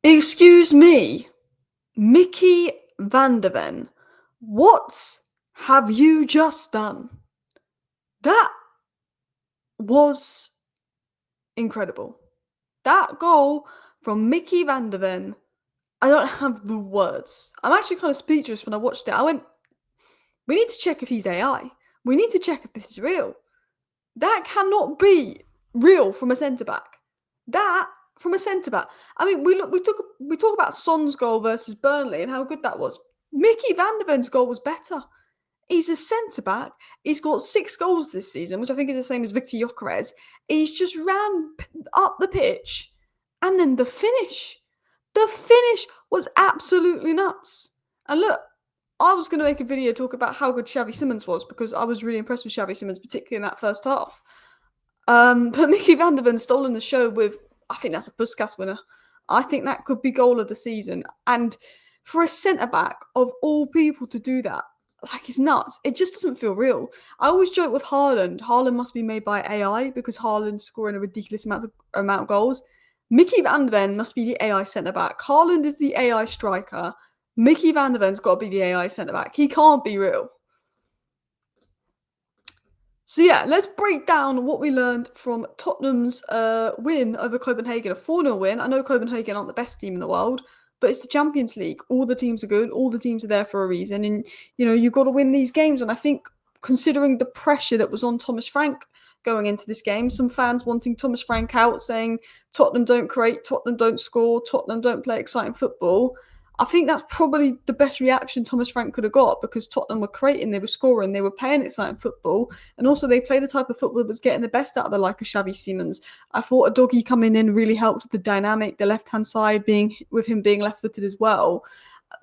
Excuse me, Mickey Vanderven, what have you just done? That was incredible. That goal from Mickey Vanderven, I don't have the words. I'm actually kind of speechless when I watched it. I went, we need to check if he's AI. We need to check if this is real. That cannot be real from a centre back. That from a centre back. I mean, we talk about Son's goal versus Burnley and how good that was. Mickey Vanderven's goal was better. He's a centre back. He's got 6 goals this season, which I think is the same as Victor Gyökeres. He's just ran up the pitch, and then the finish. The finish was absolutely nuts. And look, I was going to make a video talk about how good Xavi Simons was because I was really impressed with Xavi Simons, particularly in that first half. But Mickey Vanderven stolen the show with, I think that's a Puskas winner. I think that could be goal of the season. And for a centre-back, of all people to do that, like, it's nuts. It just doesn't feel real. I always joke with Haaland. Haaland must be made by AI because Haaland's scoring a ridiculous amount of goals. Mickey Vanderven must be the AI centre-back. Haaland is the AI striker. Mickey Vanderven's got to be the AI centre-back. He can't be real. So yeah, let's break down what we learned from Tottenham's win over Copenhagen, a 4-0 win. I know Copenhagen aren't the best team in the world, but it's the Champions League. All the teams are good. All the teams are there for a reason. And, you've got to win these games. And I think considering the pressure that was on Thomas Frank going into this game, some fans wanting Thomas Frank out, saying Tottenham don't create, Tottenham don't score, Tottenham don't play exciting football. I think that's probably the best reaction Thomas Frank could have got because Tottenham were creating, they were scoring, they were playing exciting football, and also they played a type of football that was getting the best out of the like of Xavi Simons. I thought Odobert coming in really helped with the dynamic, the left-hand side with him being left-footed as well.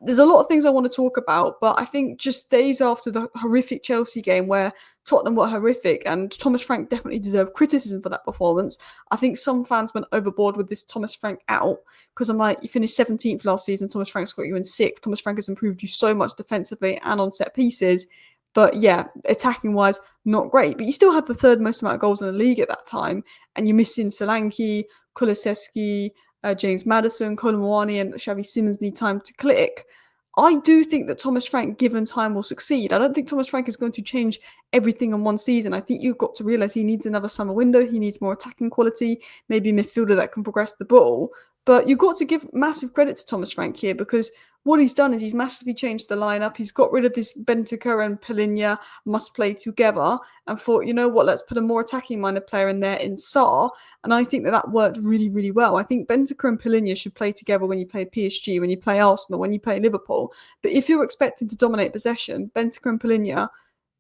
There's a lot of things I want to talk about, but I think just days after the horrific Chelsea game where Tottenham were horrific and Thomas Frank definitely deserved criticism for that performance, I think some fans went overboard with this Thomas Frank out because I'm like, you finished 17th last season, Thomas Frank's got you in 6th. Thomas Frank has improved you so much defensively and on set pieces. But yeah, attacking-wise, not great. But you still had the 3rd most amount of goals in the league at that time, and you're missing Solanke, Kulusevski, James Maddison, Kolo Muani, and Xavi Simons need time to click. I do think that Thomas Frank, given time, will succeed. I don't think Thomas Frank is going to change everything in one season. I think you've got to realise he needs another summer window. He needs more attacking quality, maybe a midfielder that can progress the ball. But you've got to give massive credit to Thomas Frank here because what he's done is he's massively changed the lineup. He's got rid of this Bentancur and Palhinha must play together and thought, you know what, let's put a more attacking-minded player in there in Sarr. And I think that worked really, really well. I think Bentancur and Palhinha should play together when you play PSG, when you play Arsenal, when you play Liverpool. But if you're expecting to dominate possession, Bentancur and Palhinha,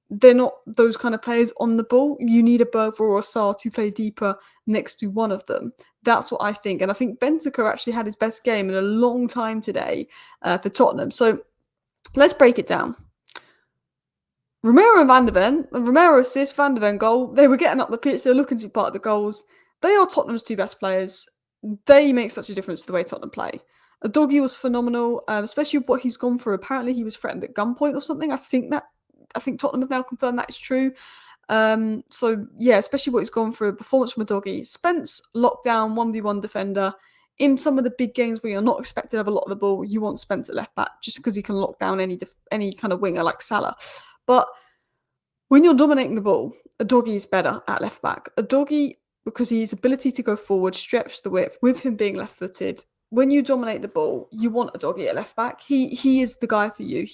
they're not those kind of players on the ball. You need a Bergvall or a Sarr to play deeper next to one of them. That's what I think. And I think Bentancur actually had his best game in a long time today for Tottenham. So let's break it down. Romero and Vanderven, Romero assist, Vanderven goal. They were getting up the pitch. They were looking to be part of the goals. They are Tottenham's 2 best players. They make such a difference to the way Tottenham play. Doggy was phenomenal, especially what he's gone through. Apparently he was threatened at gunpoint or something. I think Tottenham have now confirmed that is true. So yeah, especially what he's gone through, a performance from a Doggy. Spence, lockdown, 1v1 defender. In some of the big games where you're not expected to have a lot of the ball, you want Spence at left back just because he can lock down any kind of winger like Salah. But when you're dominating the ball, a Doggy is better at left back. A Doggy, because his ability to go forward, stretch the width, with him being left-footed, when you dominate the ball, you want a Doggy at left back. He is the guy for you.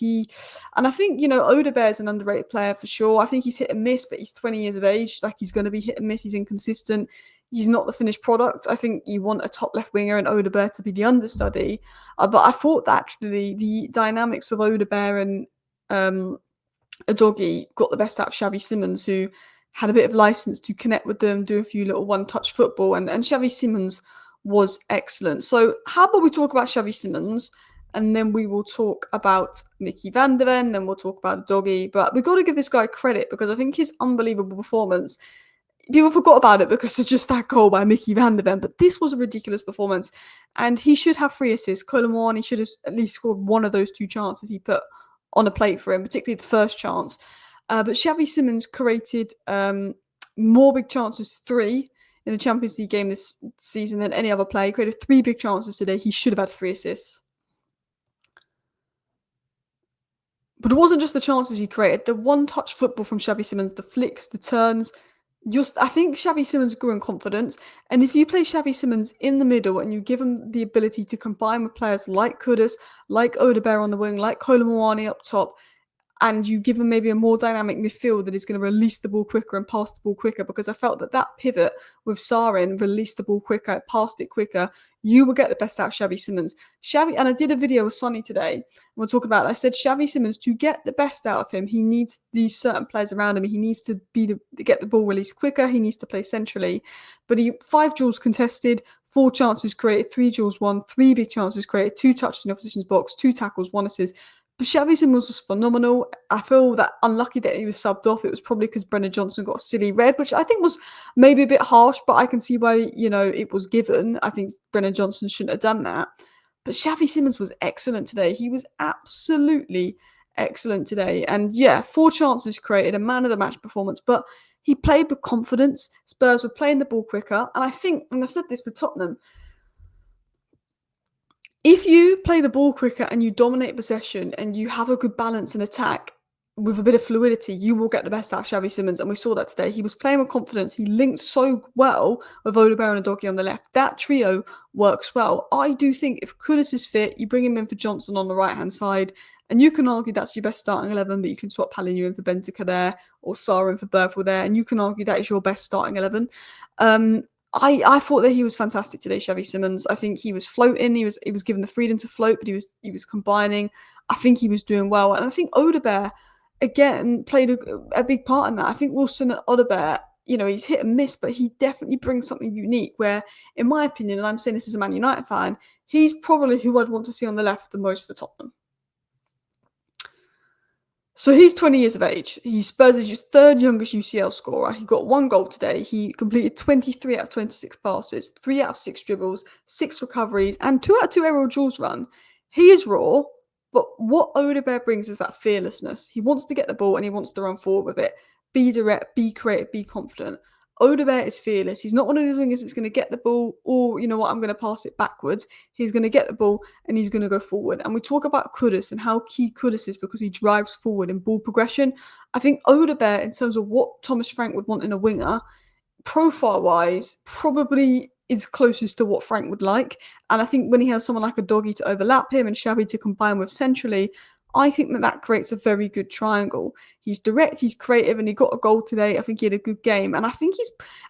And I think, Odobert is an underrated player for sure. I think he's hit and miss, but he's 20 years of age. Like, he's going to be hit and miss. He's inconsistent. He's not the finished product. I think you want a top left winger and Odobert to be the understudy. But I thought that actually the dynamics of Odobert and a Doggy got the best out of Xavi Simons, who had a bit of license to connect with them, do a few little one-touch football, and Xavi Simons was excellent. So how about we talk about Xavi Simons, and then we will talk about Mickey Vanderven, then we'll talk about Doggy. But we've got to give this guy credit because I think his unbelievable performance, people forgot about it because of just that goal by Mickey Vanderven, but this was a ridiculous performance, and he should have 3 assists. Kolo Muani should have at least scored one of those 2 chances he put on a plate for him, particularly the first chance. But Xavi Simons created more big chances, 3, in the Champions League game this season than any other player. He created 3 big chances today. He should have had 3 assists. But it wasn't just the chances he created. The one-touch football from Xavi Simons, the flicks, the turns. I think Xavi Simons grew in confidence. And if you play Xavi Simons in the middle and you give him the ability to combine with players like Kudus, like Odobert on the wing, like Kolo Muani up top, and you give him maybe a more dynamic midfield that is going to release the ball quicker and pass the ball quicker, because I felt that pivot with Sarin released the ball quicker, passed it quicker, you will get the best out of Xavi Simons. And I did a video with Sonny today, and we'll talk about it. I said Xavi Simons, to get the best out of him, he needs these certain players around him. He needs to get the ball released quicker. He needs to play centrally. But 5 duels contested, 4 chances created, 3 duels won, 3 big chances created, 2 touches in the opposition's box, 2 tackles, 1 assist. But Xavi Simons was phenomenal. I feel that unlucky that he was subbed off. It was probably because Brennan Johnson got a silly red, which I think was maybe a bit harsh, but I can see why, it was given. I think Brennan Johnson shouldn't have done that. But Xavi Simons was excellent today. He was absolutely excellent today. And 4 chances created, a man of the match performance, but he played with confidence. Spurs were playing the ball quicker. And I think, and I've said this with Tottenham, if you play the ball quicker and you dominate possession and you have a good balance in attack with a bit of fluidity, you will get the best out of Xavi Simons. And we saw that today. He was playing with confidence. He linked so well with Odobert and Udogie on the left. That trio works well. I do think if Kudus is fit, you bring him in for Johnson on the right-hand side, and you can argue that's your best starting 11, but you can swap Palhinha in for Benteke there or Sarr in for Berthel there, and you can argue that is your best starting 11. I thought that he was fantastic today, Xavi Simons. I think he was floating. He was given the freedom to float, but he was combining. I think he was doing well, and I think Odobert again played a big part in that. I think Wilson at Odobert, he's hit and miss, but he definitely brings something unique. Where, in my opinion, and I'm saying this as a Man United fan, he's probably who I'd want to see on the left the most for Tottenham. So he's 20 years of age. He's Spurs' 3rd youngest UCL scorer. He got 1 goal today. He completed 23 out of 26 passes, 3 out of 6 dribbles, 6 recoveries, and 2 out of 2 aerial duels run. He is raw, but what Odobert brings is that fearlessness. He wants to get the ball and he wants to run forward with it. Be direct, be creative, be confident. Odobert is fearless. He's not one of those wingers that's going to get the ball or, I'm going to pass it backwards. He's going to get the ball and he's going to go forward. And we talk about Kudus and how key Kudus is because he drives forward in ball progression. I think Odobert, in terms of what Thomas Frank would want in a winger, profile-wise, probably is closest to what Frank would like. And I think when he has someone like Udogie to overlap him and Xavi to combine with centrally, I think that creates a very good triangle. He's direct, he's creative, and he got a goal today. I think he had a good game. And I think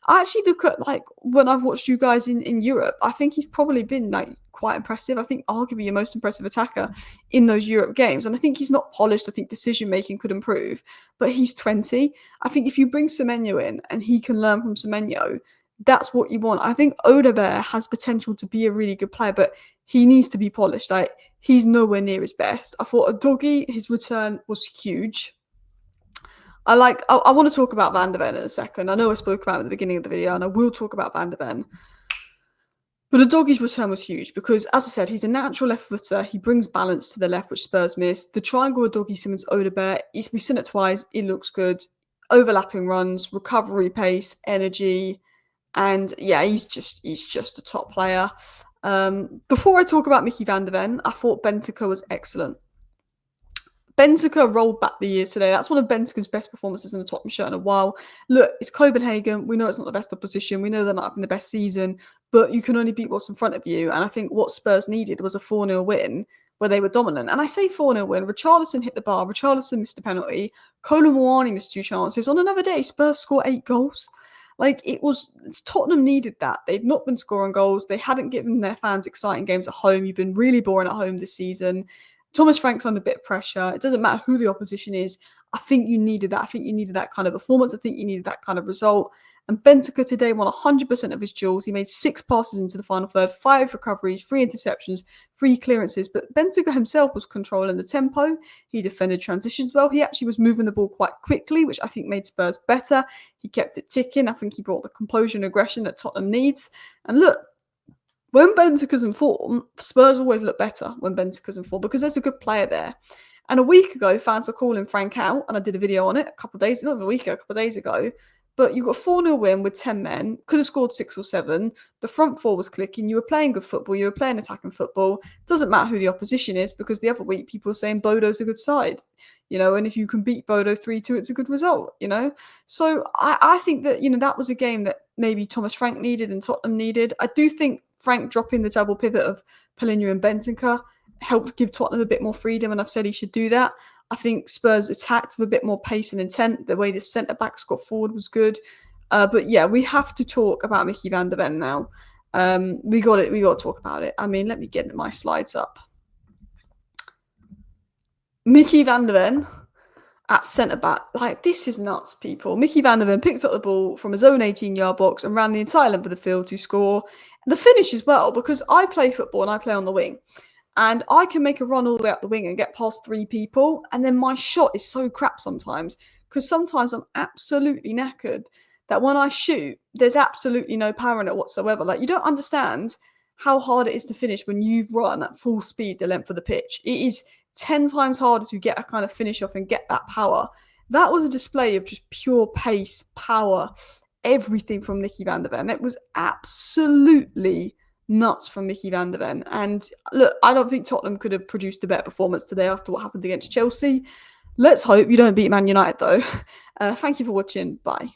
I actually look at, when I've watched you guys in Europe, I think he's probably been, quite impressive. I think arguably your most impressive attacker in those Europe games. And I think he's not polished. I think decision-making could improve. But he's 20. I think if you bring Semenyo in and he can learn from Semenyo, that's what you want. I think Odobert has potential to be a really good player, but he needs to be polished. He's nowhere near his best. I thought Udogie, his return was huge. I want to talk about Vanderven in a second. I know I spoke about it at the beginning of the video, and I will talk about Vanderven. But Udogie's return was huge because, as I said, he's a natural left footer. He brings balance to the left, which Spurs missed. The triangle Udogie, Simons, Odobert, we've seen it twice. It looks good. Overlapping runs, recovery pace, energy. And he's just a top player. Before I talk about Mickey Vanderven, I thought Benteke was excellent. Benteke rolled back the years today. That's one of Benteke's best performances in a Tottenham shirt in a while. Look, it's Copenhagen. We know it's not the best opposition. We know they're not having the best season, but you can only beat what's in front of you. And I think what Spurs needed was a 4-0 win where they were dominant. And I say 4-0 win. Richarlison hit the bar. Richarlison missed a penalty. Kolo Muani missed 2 chances. On another day, Spurs scored 8 goals. Tottenham needed that. They'd not been scoring goals. They hadn't given their fans exciting games at home. You've been really boring at home this season. Thomas Frank's under a bit of pressure. It doesn't matter who the opposition is. I think you needed that. I think you needed that kind of performance. I think you needed that kind of result. And Benteke today won 100% of his duels. He made 6 passes into the final third, 5 recoveries, 3 interceptions, 3 clearances. But Benteke himself was controlling the tempo. He defended transitions well. He actually was moving the ball quite quickly, which I think made Spurs better. He kept it ticking. I think he brought the composure and aggression that Tottenham needs. And look, when Benteke's in form, Spurs always look better when Benteke's in form because there's a good player there. And a week ago, fans were calling Frank out, and I did a video on it a couple of days ago, But you got a 4-0 win with 10 men, could have scored 6 or 7. The front four was clicking. You were playing good football. You were playing attacking football. Doesn't matter who the opposition is, because the other week people were saying Bodo's a good side, and if you can beat Bodo 3-2, it's a good result, So I think that, that was a game that maybe Thomas Frank needed and Tottenham needed. I do think Frank dropping the double pivot of Palhinha and Bentancur helped give Tottenham a bit more freedom, and I've said he should do that. I think Spurs attacked with a bit more pace and intent. The way the centre-backs got forward was good. But yeah, we have to talk about Mickey Vanderven now. We got to talk about it. I mean, let me get my slides up. Mickey Vanderven at centre-back. Like, this is nuts, people. Mickey Vanderven picked up the ball from his own 18-yard box and ran the entire length of the field to score. The finish as well, because I play football and I play on the wing. And I can make a run all the way up the wing and get past 3 people. And then my shot is so crap sometimes, because sometimes I'm absolutely knackered that when I shoot, there's absolutely no power in it whatsoever. Like, you don't understand how hard it is to finish when you run at full speed the length of the pitch. It is 10 times harder to get a kind of finish off and get that power. That was a display of just pure pace, power, everything from Mickey Vanderven. It was absolutely nuts from Mickey Vanderven. And look, I don't think Tottenham could have produced a better performance today after what happened against Chelsea. Let's hope you don't beat Man United, though. Thank you for watching. Bye.